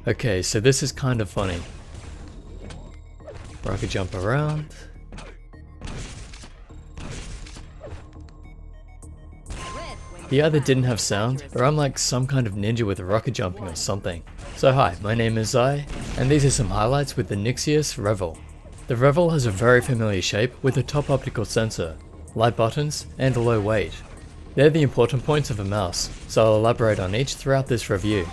Okay, so this is kind of funny. Where I could jump around. He either didn't have sound, or I'm like some kind of ninja with rocket jumping or something. So hi, my name is Zai, and these are some highlights with the Nixeus Revel. The Revel has a very familiar shape with a top optical sensor, light buttons, and a low weight. They're the important points of a mouse, so I'll elaborate on each throughout this review.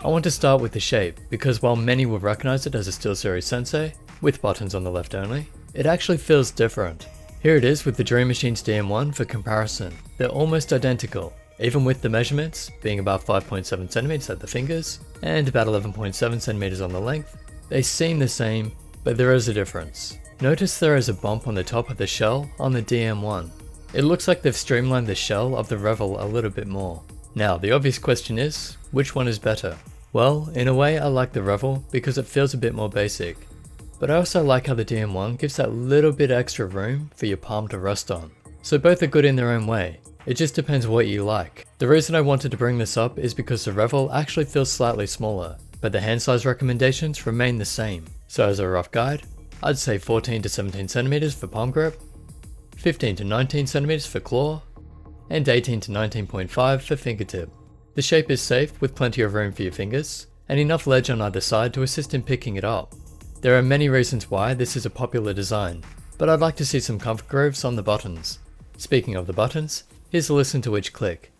I want to start with the shape, because while many will recognize it as a SteelSeries Sensei, with buttons on the left only, it actually feels different. Here it is with the Dream Machine's DM1 for comparison. They're almost identical, even with the measurements being about 5.7cm at the fingers and about 11.7cm on the length. They seem the same, but there is a difference. Notice there is a bump on the top of the shell on the DM1. It looks like they've streamlined the shell of the Revel a little bit more. Now the obvious question is, which one is better? Well, in a way I like the Revel because it feels a bit more basic. But I also like how the DM1 gives that little bit extra room for your palm to rest on. So both are good in their own way, it just depends what you like. The reason I wanted to bring this up is because the Revel actually feels slightly smaller, but the hand size recommendations remain the same. So as a rough guide, I'd say 14 to 17cm for palm grip, 15 to 19cm for claw, and 18 to 19.5 for fingertip. The shape is safe with plenty of room for your fingers, and enough ledge on either side to assist in picking it up. There are many reasons why this is a popular design, but I'd like to see some comfort grooves on the buttons. Speaking of the buttons, here's a listen to each click.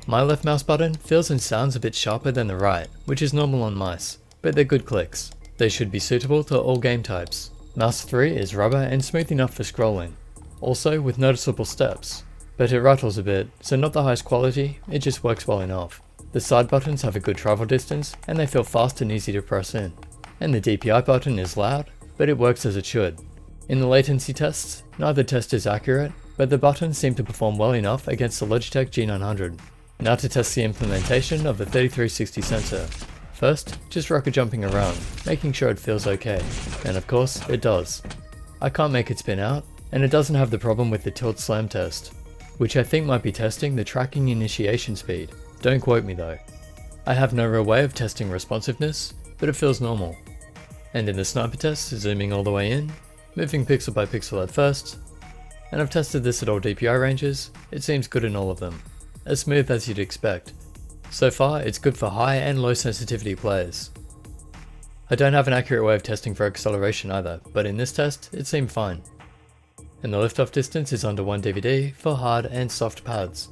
My left mouse button feels and sounds a bit sharper than the right, which is normal on mice, but they're good clicks. They should be suitable to all game types. Mouse 3 is rubber and smooth enough for scrolling, also with noticeable steps, but it rattles a bit, so not the highest quality, it just works well enough. The side buttons have a good travel distance and they feel fast and easy to press in. And the DPI button is loud, but it works as it should. In the latency tests, neither test is accurate, but the buttons seem to perform well enough against the Logitech G900. Now to test the implementation of the 3360 sensor. First, just rocket jumping around, making sure it feels okay, and of course, it does. I can't make it spin out, and it doesn't have the problem with the tilt slam test, which I think might be testing the tracking initiation speed. Don't quote me though. I have no real way of testing responsiveness, but it feels normal. And in the sniper test, zooming all the way in, moving pixel by pixel at first, and I've tested this at all DPI ranges, it seems good in all of them. As smooth as you'd expect. So far, it's good for high and low sensitivity players. I don't have an accurate way of testing for acceleration either, but in this test, it seemed fine. And the liftoff distance is under 1 DVD for hard and soft pads.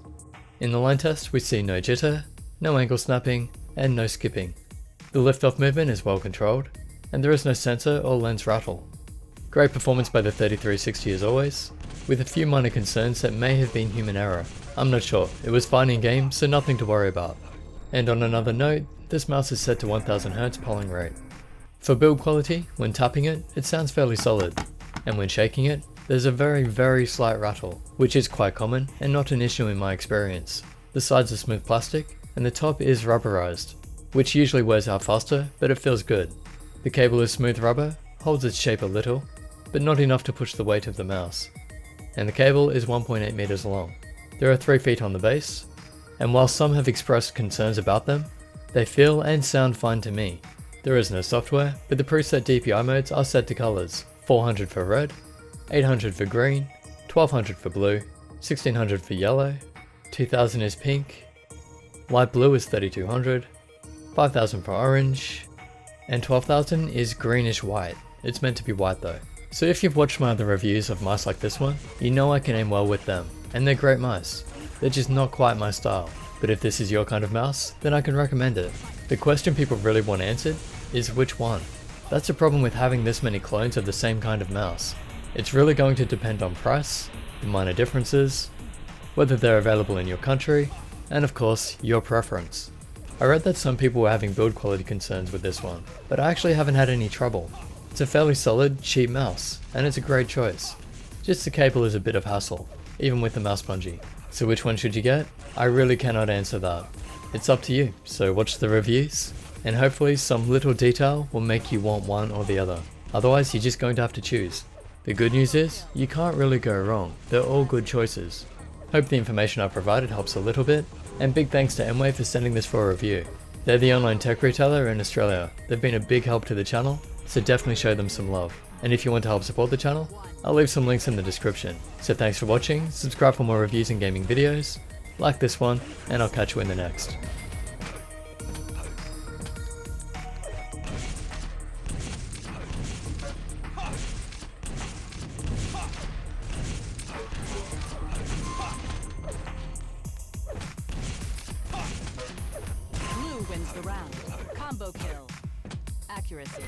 In the line test, we see no jitter, no angle snapping, and no skipping. The liftoff movement is well controlled, and there is no sensor or lens rattle. Great performance by the 3360 as always, with a few minor concerns that may have been human error. I'm not sure, it was fine in game, so nothing to worry about. And on another note, this mouse is set to 1000Hz polling rate. For build quality, when tapping it, it sounds fairly solid, and when shaking it, there's a very slight rattle, which is quite common and not an issue in my experience. The sides are smooth plastic, and the top is rubberized, which usually wears out faster, but it feels good. The cable is smooth rubber, holds its shape a little, but not enough to push the weight of the mouse. And the cable is 1.8 meters long. There are 3 feet on the base, and while some have expressed concerns about them, they feel and sound fine to me. There is no software, but the preset DPI modes are set to colors: 400 for red, 800 for green, 1200 for blue, 1600 for yellow, 2000 is pink, light blue is 3200, 5000 for orange, and 12000 is greenish white. It's meant to be white though. So if you've watched my other reviews of mice like this one, you know I can aim well with them. And they're great mice. They're just not quite my style. But if this is your kind of mouse, then I can recommend it. The question people really want answered is which one? That's the problem with having this many clones of the same kind of mouse. It's really going to depend on price, the minor differences, whether they're available in your country, and of course, your preference. I read that some people were having build quality concerns with this one, but I actually haven't had any trouble. It's a fairly solid, cheap mouse, and it's a great choice. Just the cable is a bit of hassle, even with the mouse bungee. So which one should you get? I really cannot answer that. It's up to you, so watch the reviews, and hopefully some little detail will make you want one or the other. Otherwise you're just going to have to choose. The good news is, you can't really go wrong, they're all good choices. Hope the information I provided helps a little bit, and big thanks to Mway for sending this for a review. They're the online tech retailer in Australia. They've been a big help to the channel, so definitely show them some love. And if you want to help support the channel, I'll leave some links in the description. So thanks for watching, subscribe for more reviews and gaming videos, like this one, and I'll catch you in the next. Blue wins the round. Combo kill. Accuracy.